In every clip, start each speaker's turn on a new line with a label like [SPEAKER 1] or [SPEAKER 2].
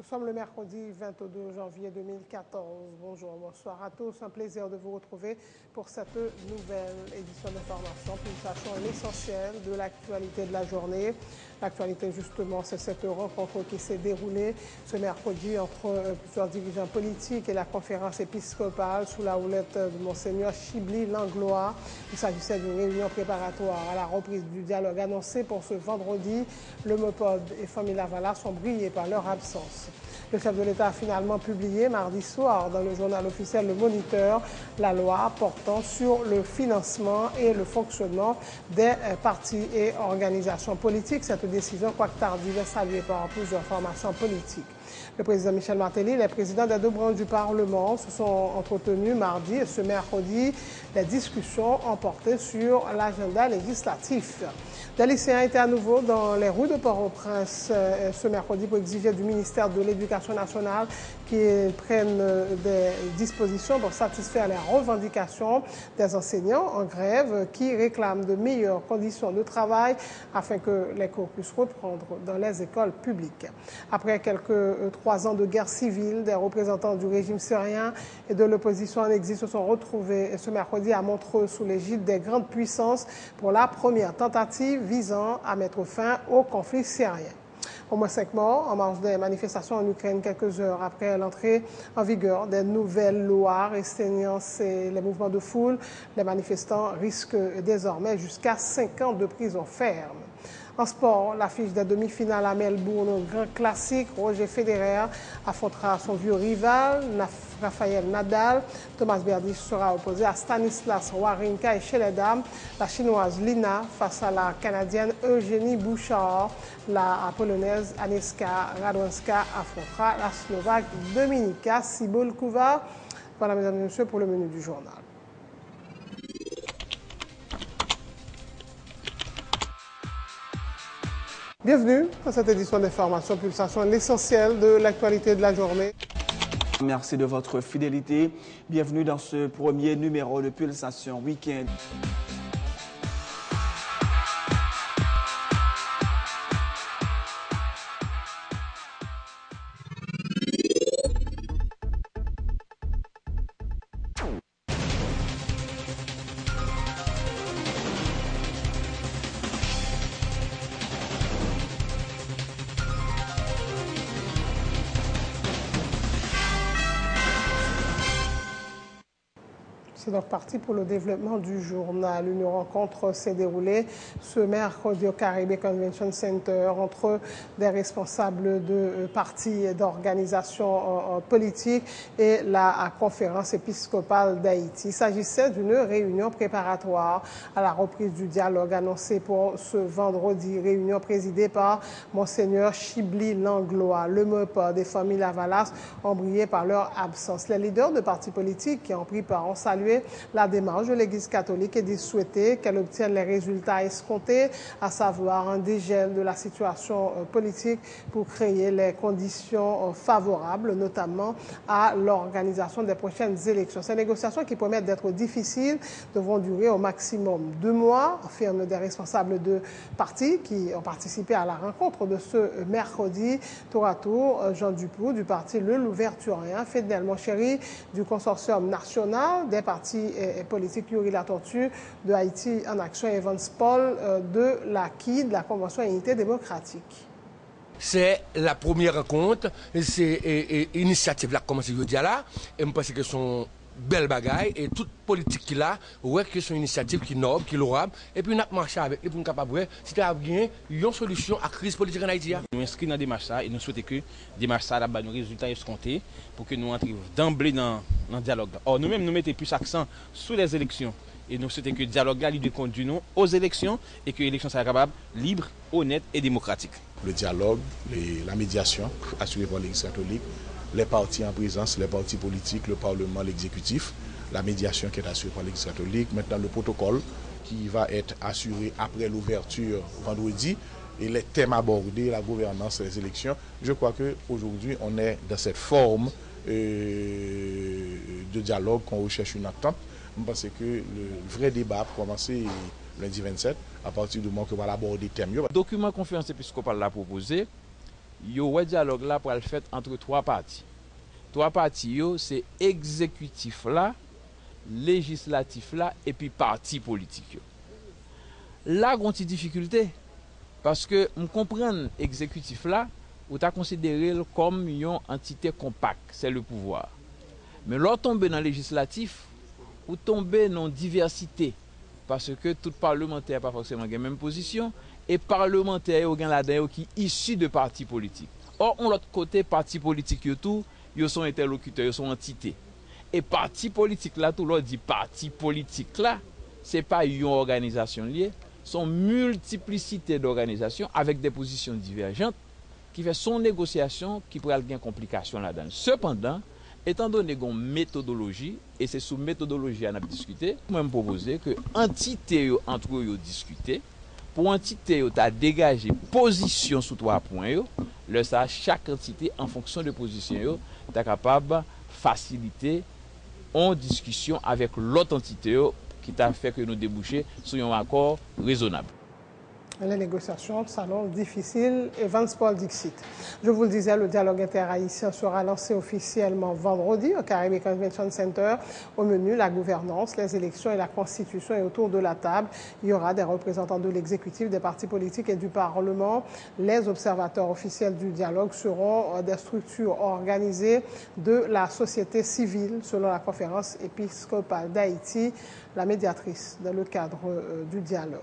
[SPEAKER 1] sommes le mercredi 22 janvier 2014. Bonjour, bonsoir à tous. Un plaisir de vous retrouver pour cette nouvelle édition d'information. Pulsation l'essentiel de l'actualité de la journée. L'actualité, justement, c'est cette rencontre qui s'est déroulée ce mercredi entre plusieurs dirigeants politiques et la conférence épiscopale sous la houlette de Monseigneur Chibli Langlois. Il s'agissait d'une réunion préparatoire à la reprise du dialogue annoncé pour ce vendredi. Le MOPOD et Famille Lavalas sont brillés par leur absence. Le chef de l'État a finalement publié mardi soir dans le journal officiel Le Moniteur la loi portant sur le financement et le fonctionnement des partis et organisations politiques. Cette décision, quoique tardive, est saluée par plusieurs formations politiques. Le président Michel Martelly, les présidents des deux branches du Parlement se sont entretenus mardi et ce mercredi. Les discussions ont porté sur l'agenda législatif. Des lycéens étaient à nouveau dans les rues de Port-au-Prince ce mercredi pour exiger du ministère de l'Éducation nationale qu'ils prennent des dispositions pour satisfaire les revendications des enseignants en grève qui réclament de meilleures conditions de travail afin que les cours puissent reprendre dans les écoles publiques. Après quelques 3 ans de guerre civile, des représentants du régime syrien et de l'opposition en exil se sont retrouvés ce mercredi à Montreux sous l'égide des grandes puissances pour la première tentative visant à mettre fin au conflit syrien. Au moins 5 morts en marge des manifestations en Ukraine quelques heures après l'entrée en vigueur des nouvelles lois restreignant les mouvements de foule. Les manifestants risquent désormais jusqu'à 5 ans de prison ferme. En sport, l'affiche des demi-finales à Melbourne au Grand Classique, Roger Federer affrontera son vieux rival, Rafael Nadal. Thomas Berdych sera opposé à Stanislas Wawrinka et chez les dames, la chinoise Lina face à la canadienne Eugénie Bouchard. La polonaise Aniska Radwanska affrontera la slovaque Dominika Cibulková. Voilà, mesdames et messieurs, pour le menu du journal. Bienvenue dans cette édition d'information Pulsation, l'essentiel de l'actualité de la journée.
[SPEAKER 2] Merci de votre fidélité. Bienvenue dans ce premier numéro de Pulsation Week-end.
[SPEAKER 1] C'est donc parti pour le développement du journal. Une rencontre s'est déroulée ce mercredi au Caribbean Convention Center entre des responsables de partis et d'organisations politiques et la conférence épiscopale d'Haïti. Il s'agissait d'une réunion préparatoire à la reprise du dialogue annoncé pour ce vendredi. Réunion présidée par Monseigneur Chibli Langlois. Le MOPOD et Famille Lavalas ont brillé par leur absence. Les leaders de partis politiques qui ont pris part ont salué la démarche de l'Église catholique et dit souhaiter qu'elle obtienne les résultats escomptés, à savoir un dégel de la situation politique pour créer les conditions favorables, notamment à l'organisation des prochaines élections. Ces négociations qui promettent d'être difficiles devront durer au maximum 2 mois, affirment des responsables de partis qui ont participé à la rencontre de ce mercredi. Tour à tour, Jean Dupoux du parti Le Louverturien, Fidel Monchéry du consortium national des partis politique Yuri Latortue de Haïti en Action, Evans Paul de l'ACI, de la Convention Unité démocratique.
[SPEAKER 3] C'est la première rencontre, c'est l'initiative qui a commencé aujourd'hui là, et je pense que son belle bagaille et toute politique qu'il a, ouais que c'est une initiative qui est noble, qui est louable, et puis nous avons marché avec lui pour nous capable si à bien une solution à la crise politique en Haïti.
[SPEAKER 4] Nous inscrivons dans la démarche et nous souhaitons que la démarche a nos résultats escomptés pour que nous entrions d'emblée dans le dialogue. Or, nous-mêmes, nous mettons plus accent sur les élections. Et nous souhaitons que le dialogue doit conduire aux élections et que l'élection soit capable, libre, honnête et démocratique.
[SPEAKER 5] Le dialogue, la médiation assurée par l'Église catholique, les partis en présence, les partis politiques, le Parlement, l'exécutif, la médiation qui est assurée par l'Église catholique, maintenant le protocole qui va être assuré après l'ouverture vendredi et les thèmes abordés, la gouvernance, les élections. Je crois qu'aujourd'hui, on est dans cette forme de dialogue qu'on recherche une attente. Je pense que le vrai débat a commencé lundi 27, à partir du moment que on va aborder des thèmes.
[SPEAKER 6] Le document conférence épiscopale l'a proposé,
[SPEAKER 4] yo ouais dialogue là pour le fait entre trois parties. Trois parties c'est exécutif là, législatif là et puis parti politique yo. Là gon ti difficulté parce que on comprend exécutif là ou t'a considéré comme une entité compacte, c'est le pouvoir. Mais là tomber dans législatif ou tomber dans diversité parce que tout parlementaire pas forcément la même position et parlementaire au là-dedans qui issu de partis politiques. Or on l'autre côté parti politique yo tout, yo sont interlocuteurs, yo sont entités. Et parti politique là tout l'autre dit parti politique là, c'est pas une organisation liée, sont multiplicité d'organisations avec des positions divergentes qui fait son négociation qui pourrait avoir une complication là-dedans. Cependant, étant donné qu'on méthodologie, et c'est sous méthodologie qu'on a discuté, moi je proposer que entité entre eux discuter, pour entité yo ta dégager position sous 3 points yo, le ça chaque entité en fonction de position yo, ta capable faciliter en discussion avec l'autre entité yo, qui t'a fait que nous déboucher sur un accord raisonnable.
[SPEAKER 1] Les négociations s'annoncent difficiles et Vance Paul Dixit. Je vous le disais, le dialogue interhaïtien sera lancé officiellement vendredi au Caribbean Convention Center. Au menu, la gouvernance, les élections et la constitution. Et autour de la table, il y aura des représentants de l'exécutif, des partis politiques et du Parlement. Les observateurs officiels du dialogue seront des structures organisées de la société civile, selon la conférence épiscopale d'Haïti, la médiatrice dans le cadre du dialogue.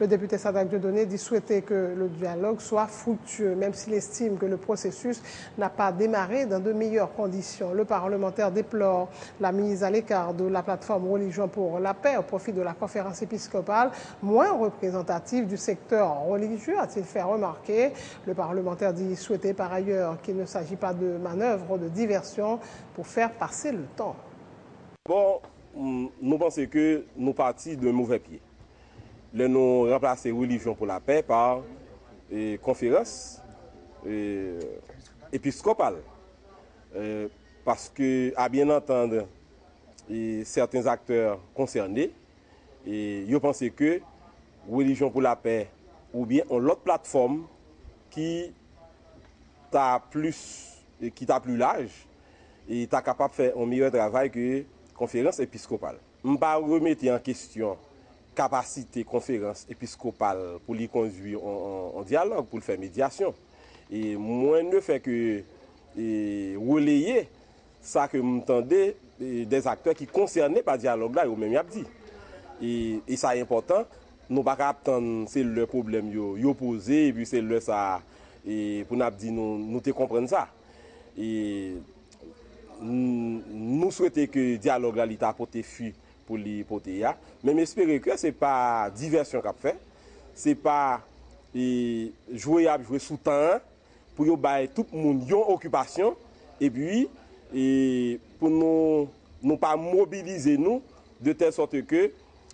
[SPEAKER 1] Le député Sadak Dieudonné dit souhaiter que le dialogue soit fructueux, même s'il estime que le processus n'a pas démarré dans de meilleures conditions. Le parlementaire déplore la mise à l'écart de la plateforme Religion pour la paix au profit de la conférence épiscopale, moins représentative du secteur religieux, a-t-il fait remarquer. Le parlementaire dit souhaiter par ailleurs qu'il ne s'agit pas de manœuvre de diversion pour faire passer le temps.
[SPEAKER 6] Bon, nous pensons que nous partons d'un mauvais pied. Nous remplacer Religion pour la paix par conférence épiscopale. Parce que, à bien entendre certains acteurs concernés, ils pensent que Religion pour la paix ou bien l'autre plateforme qui t'a plus large et t'a capable de faire un meilleur travail que conférence épiscopale. Je ne vais pas remettre en question la capacité conférence épiscopale pour les conduire en dialogue, pour faire médiation. Et moi, ne fait que relayer ça que m'entendez des acteurs qui concernés par le dialogue là, ou même y a dit. Et ça est important, nous ne pouvons pas attendre, c'est le problème yo posé, et puis c'est le ça, et pour nous dire, nous te comprenons ça. Et nous souhaitons que le dialogue là, il t'a apporté fui pour les poter, mais j'espère que ce n'est pas diversion qu'a fait, ce n'est pas jouer sous temps pour que tout le monde ait une occupation, et puis pour nous pas mobiliser nous de telle sorte que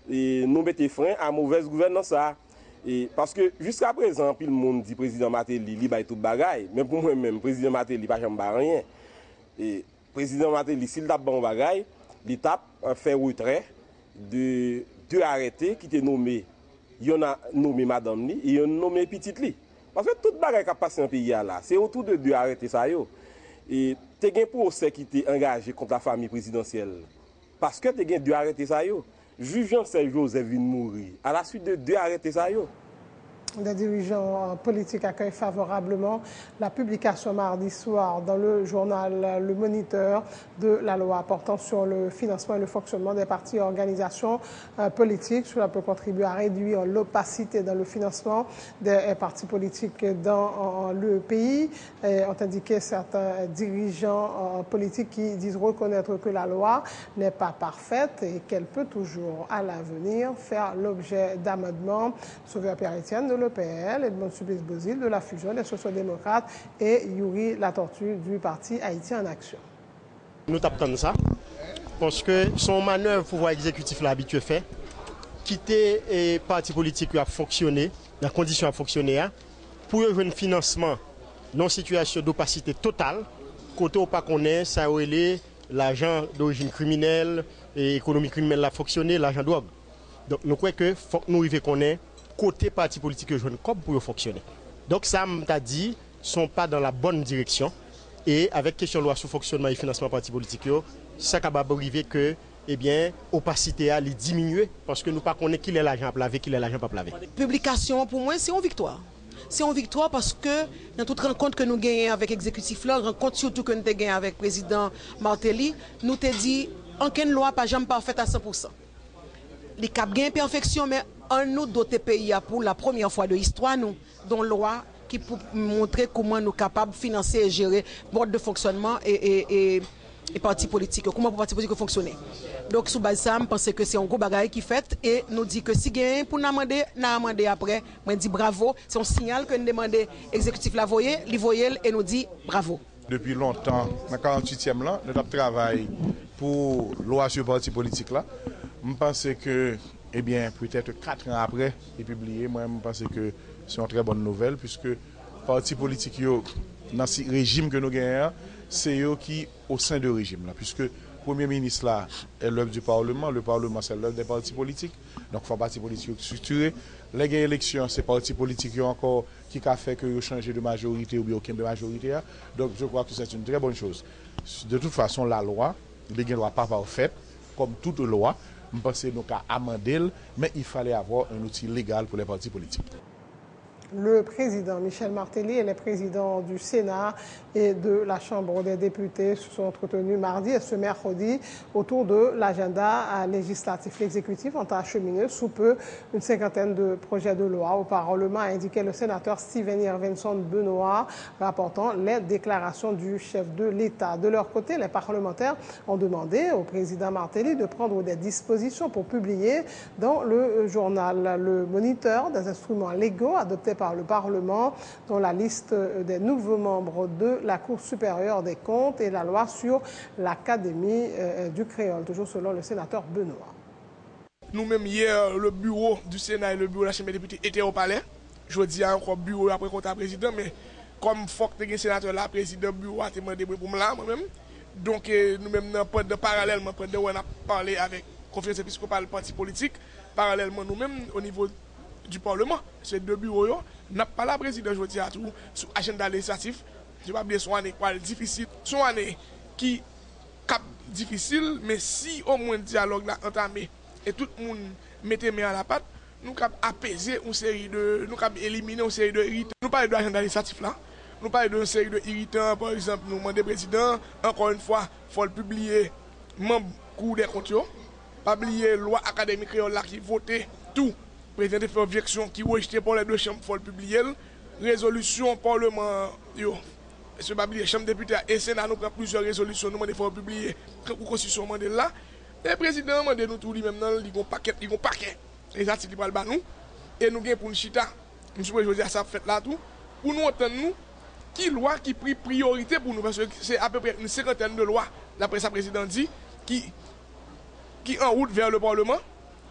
[SPEAKER 6] nous mettons frein à mauvaise gouvernance. Parce que jusqu'à présent, le monde dit président Martelly, il baille tout bagaille, mais pour moi-même, président Martelly, pas jamais rien. Et président Martelly, s'il tape bon bagaille, il tape fait retrait de deux arrêtés qui étaient nommés. Il y en a nommé Madame Li et il y en a nommé Petite Li. Parce que toute bagaille qui a passé dans le pays là, c'est autour de deux arrêtés ça yo. Et tu as un procès qui était engagé contre la famille présidentielle. Parce que tu as deux arrêtés ça yo. Juge Jean-Serge Joseph vient de mourir à la suite de deux arrêtés ça yo.
[SPEAKER 1] Des dirigeants politiques accueillent favorablement la publication mardi soir dans le journal Le Moniteur de la loi portant sur le financement et le fonctionnement des partis et organisations politiques. Cela peut contribuer à réduire l'opacité dans le financement des partis politiques dans le pays. Et ont indiqué certains dirigeants politiques qui disent reconnaître que la loi n'est pas parfaite et qu'elle peut toujours à l'avenir faire l'objet d'amendements. Sauveur Pierre-Étienne de l'EPL, Edmond Supplice-Bozil de la fusion des sociaux-démocrates et Yuri Latortue du parti Haïti en action.
[SPEAKER 7] Nous tapons ça parce que son manœuvre pouvoir exécutif l'habitué fait, quitter les partis politiques qui a fonctionné, la condition a fonctionné, pour jouer un financement dans une situation d'opacité totale, côté où pas qu'on est, ça aurait l'argent d'origine criminelle et économie criminelle a fonctionné, l'argent drogue. Donc nous croyons que faut que nous arrivions qu'on ait côté parti politique que jeune comme pour fonctionner. Donc ça m'a dit sont pas dans la bonne direction. Et avec question loi sur fonctionnement et financement parti politique, ça capable arriver que eh bien, opacité a diminuer parce que nous pas connaissons qui est l'argent à laver, qui est l'argent pas laver.
[SPEAKER 8] Publication pour moi c'est une victoire. C'est une victoire parce que dans toute rencontre que nous gagnons avec l'exécutif là, rencontre surtout que nous avons gagné avec le président Martelly, nous te dit aucune loi pas jamais parfaite à 100%. Les cap gain perfection mais en nous d'autres pays pour la première fois de l'histoire nous dont loi qui pour montrer comment nous sommes capables de financer et gérer mode de fonctionnement et parti politique. Comment pour parti politique fonctionner. Donc sous base ça, je pense que c'est un gros bagage qui fait et nous dit que si gain pour nous demander après, moi dit bravo, c'est un signal que nous demandons exécutif la voyer, li voyer et nous dit bravo.
[SPEAKER 5] Depuis longtemps, dans 48e là, nous avons travaillé pour loi sur parti politique là. Je pense que eh bien peut-être 4 ans après est publié, moi je pense que c'est une très bonne nouvelle puisque parti politique yo dans ce régime que nous gagnons, c'est eux qui au sein de régime là puisque Premier ministre là est l'œuvre du Parlement, le Parlement c'est l'œuvre des partis politiques. Donc il faut parti politique structuré. Les élections, c'est parti politique encore qui a fait que vous changez de majorité ou bien aucune de majorité. Donc je crois que c'est une très bonne chose. De toute façon, la loi, les loi pas parfaite, comme toute loi, je pense que nous avons amendé, mais il fallait avoir un outil légal pour les partis politiques.
[SPEAKER 1] Le président Michel Martelly et les présidents du Sénat et de la Chambre des députés se sont entretenus mardi et ce mercredi autour de l'agenda législatif. L'exécutif entend acheminer sous peu une cinquantaine de projets de loi au Parlement, a indiqué le sénateur Steven Irvinson Benoît, rapportant les déclarations du chef de l'État. De leur côté, les parlementaires ont demandé au président Martelly de prendre des dispositions pour publier dans le journal le moniteur des instruments légaux adoptés par le Parlement, dont la liste des nouveaux membres de la Cour supérieure des comptes et la loi sur l'Académie du créole, toujours selon le sénateur Benoît.
[SPEAKER 9] Nous-mêmes, hier, le bureau du Sénat et le bureau de la Chambre des députés étaient au palais. Je dis encore bureau après compte à président, mais comme faut que le sénateur là, président bureau a demandé pour moi-même. Donc, nous-mêmes, parallèlement, on a parlé avec la conférence épiscopale parti politique, parallèlement nous-mêmes, au niveau du Parlement, ces deux bureaux, n'a pas la présidence, je dis à tout, sur l'agenda législatif. Je ne vais pas oublier son année difficile, son année qui cap difficile, mais si au moins le dialogue là entamé et tout le monde mettait main à la patte, nous cap apaiser une série de, nous cap éliminer une série de irritants. Nous parlons de l'agenda législatif là, nous parlons d'une série de irritants, par exemple, nous demandons président, encore une fois, il faut le publier, membre Cour des comptes, pas oublier loi académique créole là qui votait tout. Président de fait objection qui rejeté par les deux chambres, il faut le publier. Résolution Parlement, M. Babli, Chambre des députés et Sénat, nous prenons plusieurs résolutions, nous demandons de publier pour la Constitution là. Le président demande nous tout lui-même, il y a un paquet. Les articles qui parlent nous. Et nous avons pour une chita, je dis à ça fait là tout, pour nous entendre nous, qui loi qui prit priorité pour nous, parce que c'est à peu près une cinquantaine de lois, d'après sa présidente dit, qui en route vers le Parlement,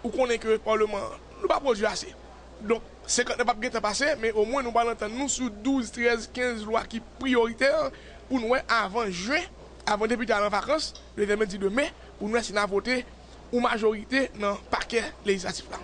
[SPEAKER 9] ou qu'on est que le Parlement nous pas produit assez. Donc, c'est quand nous pas passé, mais au moins nous allons entendre nous sur 12, 13, 15 lois qui prioritaires pour nous avant juin, avant débuter en vacances, le 22 de mai, pour nous essayer de voter une majorité dans le paquet législatif là.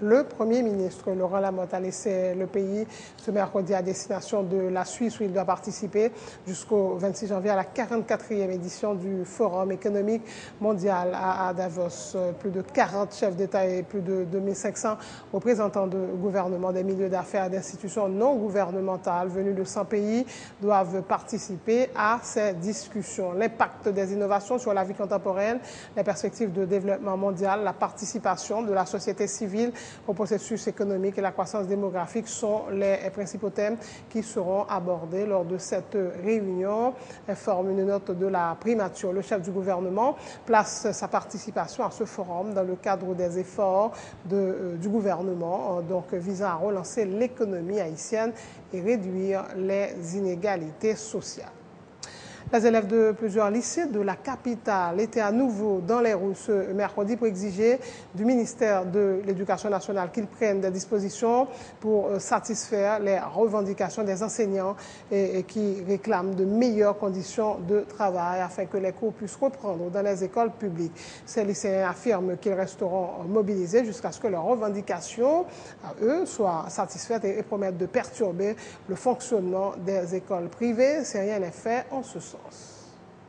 [SPEAKER 1] Le Premier ministre Laurent Lamotte a laissé le pays ce mercredi à destination de la Suisse où il doit participer jusqu'au 26 janvier à la 44e édition du Forum économique mondial à Davos. Plus de 40 chefs d'État et plus de 2500 représentants de gouvernements, des milieux d'affaires et d'institutions non gouvernementales venus de 100 pays doivent participer à ces discussions. L'impact des innovations sur la vie contemporaine, les perspectives de développement mondial, la participation de la société civile au processus économique et la croissance démographique sont les principaux thèmes qui seront abordés lors de cette réunion, informe une note de la primature. Le chef du gouvernement place sa participation à ce forum dans le cadre des efforts du gouvernement donc visant à relancer l'économie haïtienne et réduire les inégalités sociales. Les élèves de plusieurs lycées de la capitale étaient à nouveau dans les rues ce mercredi pour exiger du ministère de l'Éducation nationale qu'il prenne des dispositions pour satisfaire les revendications des enseignants et qui réclament de meilleures conditions de travail afin que les cours puissent reprendre dans les écoles publiques. Ces lycéens affirment qu'ils resteront mobilisés jusqu'à ce que leurs revendications, à eux, soient satisfaites et promettent de perturber le fonctionnement des écoles privées si rien n'est fait en ce sens.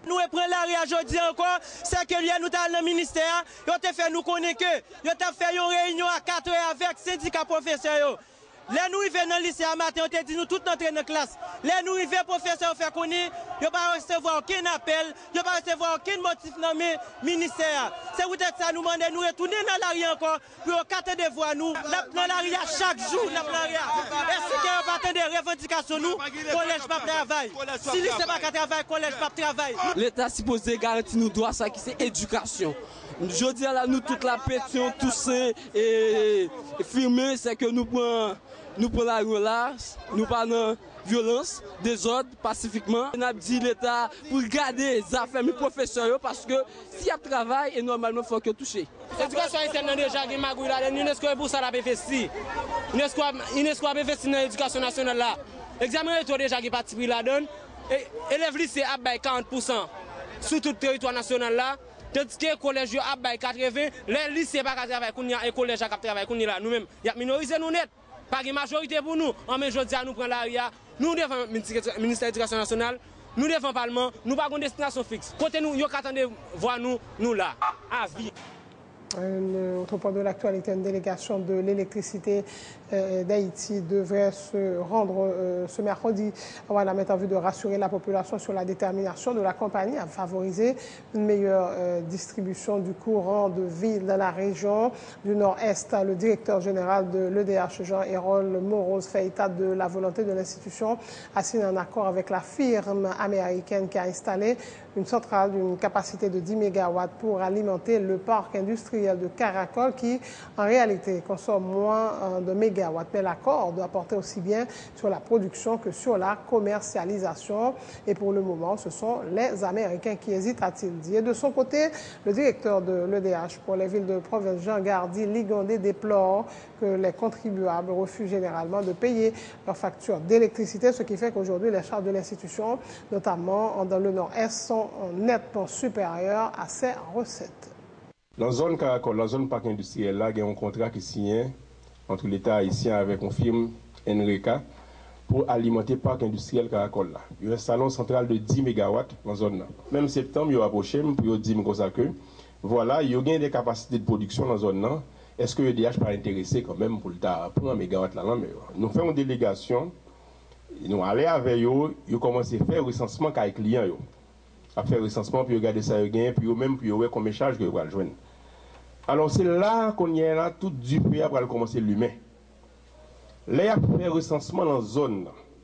[SPEAKER 10] Nous prenons l'arrêt aujourd'hui encore, c'est que nous sommes dans le ministère, nous avons fait nous connaître que nous avons fait une réunion à 4 heures avec syndicats professeurs. Les nous arrivons dans le lycée à matin, on te dit nous tous entrer dans la classe. Les nous arrivons professeurs faire connaître, ils ne pas recevoir aucun appel, ils ne pas recevoir aucun motif dans le ministère. C'est peut-être ça nous demandons nous retourner dans l'arrière encore pour 4 de voix nous. Dans l'arrière chaque jour, dans l'arrière. Est-ce qu'il y a pas des revendications nous, collège pas travail. Si lycée pas travail, collège pas travail.
[SPEAKER 11] L'État supposé garantir nos droits, ça qui c'est éducation. Je dis là, nous toute la pétition, tous et firmé, c'est que nous prenons la rue là, nous parlons de violence, désordre, pacifiquement. On a dit l'État pour garder les affaires des professeurs parce que s'il y a travail, et normalement, il faut que toucher.
[SPEAKER 10] L'éducation haïtienne a déjà gagné Magouille là, l'UNESCO est pour ça investi. l'UNESCO a investi dans l'éducation nationale là. L'examen est déjà qui participe là-dedans. Élèves lycée a 40% sur tout le territoire national là. Tandis que les collèges a 80%, les lycées pas travailler et les collèges a travailler là. Nous-mêmes, il y a minorisé nous net. Pas de majorité pour nous. En même temps, nous prenons l'arrière. Nous devons le ministère de l'Éducation nationale. Nous devons le Parlement. Nous n'avons pas de destination fixe. Côté nous, nous attendons voir nous là. À vie.
[SPEAKER 1] Autre point de l'actualité, une délégation de l'électricité d'Haïti devrait se rendre ce mercredi à Ouanamètre en vue de rassurer la population sur la détermination de la compagnie à favoriser une meilleure distribution du courant de ville dans la région du Nord-Est. Le directeur général de l'EDH, Jean-Hérol Moroz, fait état de la volonté de l'institution à signer un accord avec la firme américaine qui a installé une centrale d'une capacité de 10 MW pour alimenter le parc industriel de Caracol qui, en réalité, consomme moins de mégawatts. Mais l'accord doit porter aussi bien sur la production que sur la commercialisation. Et pour le moment, ce sont les Américains qui hésitent, a-t-il dit. Et de son côté, le directeur de l'EDH pour les villes de province, Jean Gardy Ligondé, déplore que les contribuables refusent généralement de payer leurs factures d'électricité, ce qui fait qu'aujourd'hui, les charges de l'institution, notamment dans le Nord-Est, sont nettement supérieures à ses recettes.
[SPEAKER 12] Dans la zone Caracol, la zone parc industriel, là, il y a un contrat qui est signé entre l'État haïtien avec une firme Enreka pour alimenter le parc industriel Caracol. Là. Il y a un salon central de 10 MW dans la zone. Là. Même septembre, il y a approché pour dire que voilà, il y a des capacités de production dans la zone. Là. Est-ce que l'EDH pas intéressé quand même pour le prendre un mégawatt là? Mais nous faisons une délégation, nous allons avec eux, ils commencent à faire recensement avec les clients. À faire recensement, puis regarder ça, puis même puis voir combien de charges que vous allez joindre. Alors c'est là qu'on y est là, tout du pays après commencer l'humain. Là, il y a fait recensement dans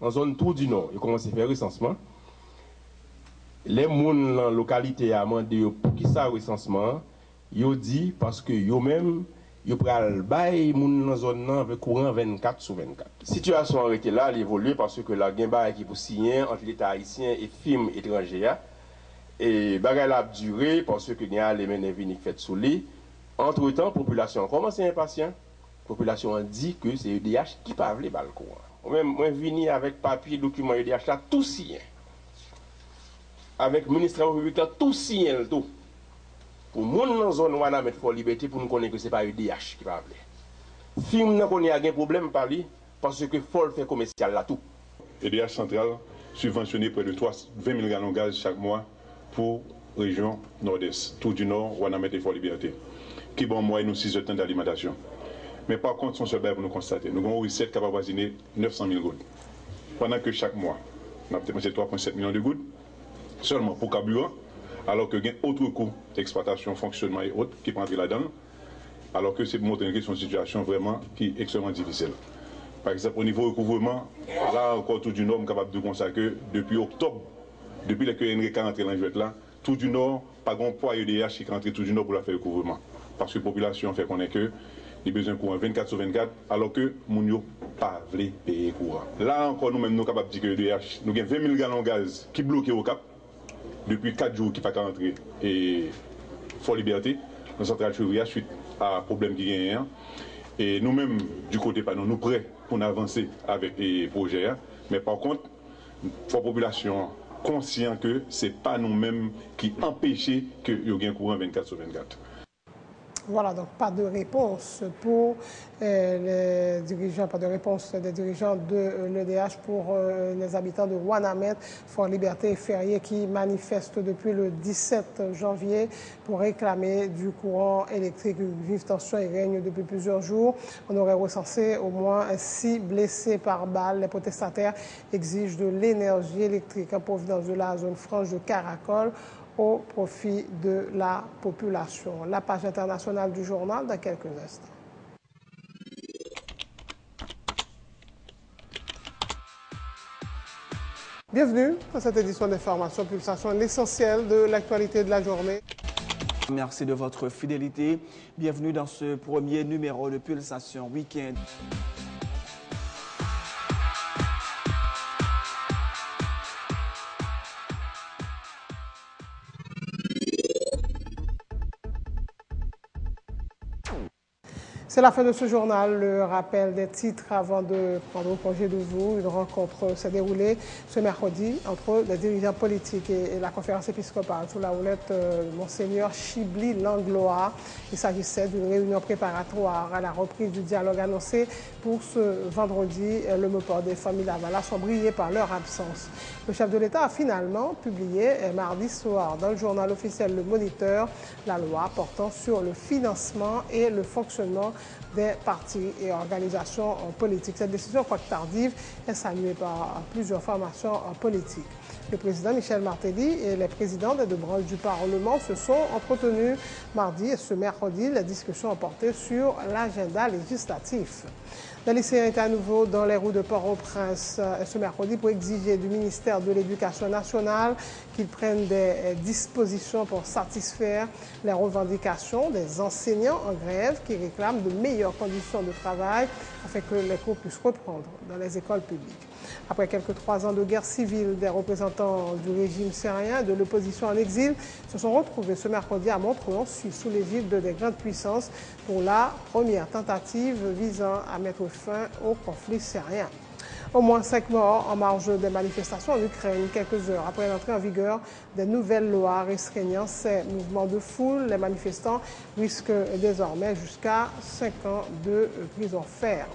[SPEAKER 12] la zone tout du nord. Il commence à faire recensement. Les gens dans la localité ont demandé pour qui ça recensement. Ils ont dit parce que eux-mêmes, ils prennent bail dans la zone avec courant 24/24. La situation a été là, elle évolue parce que la guimba qui pour signer entre l'État haïtien et firme étrangère. Et bagay a duré parce que il y a les menées fait sous lit. Entre-temps, la population commence à être impatient. La population a dit que c'est EDH qui parle les balcons. Moi, je venu avec papier, document EDH là, tout signé. Avec le ministère public là, tout signé. Tout. Pour nous, dans la zone où on a mettre for liberté, pour nous connaître que ce n'est pas EDH qui parle. Film n'a pas de problème par lui, parce que faut le faire commercial là tout.
[SPEAKER 13] EDH central subventionné près de 20 000 gallons de gaz chaque mois pour la région nord-est, tout du nord, où on a mis Fort Liberté, qui bon moyen nous 6 temps d'alimentation. Mais par contre, son seul bail pour nous constater, nous avons une recette capable d'avoisiner 900 000 gouttes. Pendant que chaque mois, on a dépensé 3,7 millions de gouttes, seulement pour carburant, alors que il y a autres coûts d'exploitation, fonctionnement et autres qui prennent là-dedans, alors que c'est pour montrer une situation vraiment qui est extrêmement difficile. Par exemple, au niveau recouvrement, là encore, tout du nord, on est capable de constater que depuis octobre, depuis que Enreka est rentré dans le là, tout du nord, pas grand poids EDH qui est rentré tout du nord pour la faire recouvrement. Parce que la population fait connaître que les besoins courant 24/24, alors que nous n'avons pas voulu payer courant. Là encore, nous-mêmes, nous sommes capables de dire que EDH, nous avons 20 000 gallons de gaz qui bloquent au cap, depuis 4 jours qui ne pas rentrer et Fort Liberté, dans Centrale Chevrière, suite à problème qui y a. Et nous-mêmes, du côté pas nous prêts pour avancer avec les projets. Mais par contre, la population conscient que ce n'est pas nous-mêmes qui empêchons que y ait un courant 24/24.
[SPEAKER 1] Voilà, donc pas de réponse pour les dirigeants, pas de réponse des dirigeants de l'EDH pour les habitants de Ouanamètre, Fort Liberté et Ferrier qui manifestent depuis le 17 janvier pour réclamer du courant électrique. Une vive tension et règne depuis plusieurs jours. On aurait recensé au moins 6 blessés par balle. Les protestataires exigent de l'énergie électrique en provenance de la zone franche de Caracol au profit de la population. La page internationale du journal dans quelques instants. Bienvenue dans cette édition d'information Pulsation, l'essentiel de l'actualité de la journée.
[SPEAKER 2] Merci de votre fidélité. Bienvenue dans ce premier numéro de Pulsation Week-end.
[SPEAKER 1] C'est la fin de ce journal, le rappel des titres avant de prendre congé de vous. Une rencontre s'est déroulée ce mercredi entre les dirigeants politiques et la conférence épiscopale sous la houlette de Monseigneur Chibli Langlois. Il s'agissait d'une réunion préparatoire à la reprise du dialogue annoncé pour ce vendredi. Le Mopor des familles Lavala sont brillés par leur absence. Le chef de l'État a finalement publié mardi soir dans le journal officiel Le Moniteur la loi portant sur le financement et le fonctionnement des partis et organisations politiques. Cette décision, quoique tardive, est saluée par plusieurs formations politiques. Le président Michel Martelly et les présidents des deux branches du Parlement se sont entretenus mardi et ce mercredi. Les discussions ont porté sur l'agenda législatif. Les lycéens étaient à nouveau dans les rues de Port-au-Prince ce mercredi pour exiger du ministère de l'Éducation nationale qu'il prenne des dispositions pour satisfaire les revendications des enseignants en grève qui réclament de meilleures conditions de travail afin que les cours puissent reprendre dans les écoles publiques. Après quelques 3 ans de guerre civile, des représentants du régime syrien et de l'opposition en exil se sont retrouvés ce mercredi à Montreux, en Suisse, sous l'égide des grandes puissances pour la première tentative visant à mettre fin au conflit syrien. Au moins 5 morts en marge des manifestations en Ukraine, quelques heures après l'entrée en vigueur des nouvelles lois restreignant ces mouvements de foule. Les manifestants risquent désormais jusqu'à 5 ans de prison ferme.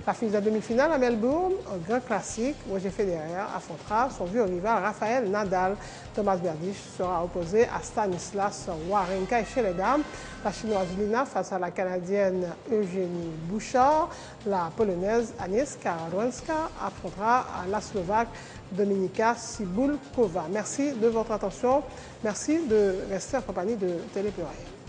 [SPEAKER 1] L'affiche de la demi-finale à Melbourne, un grand classique, Roger Federer affrontera son vieux rival Rafael Nadal. Thomas Berdych sera opposé à Stanislas Wawrinka. Et chez les dames, la chinoise Lina face à la canadienne Eugénie Bouchard. La polonaise Agnieszka Radwanska affrontera la slovaque Dominika Cibulkova. Merci de votre attention. Merci de rester en compagnie de Télé Pluriel.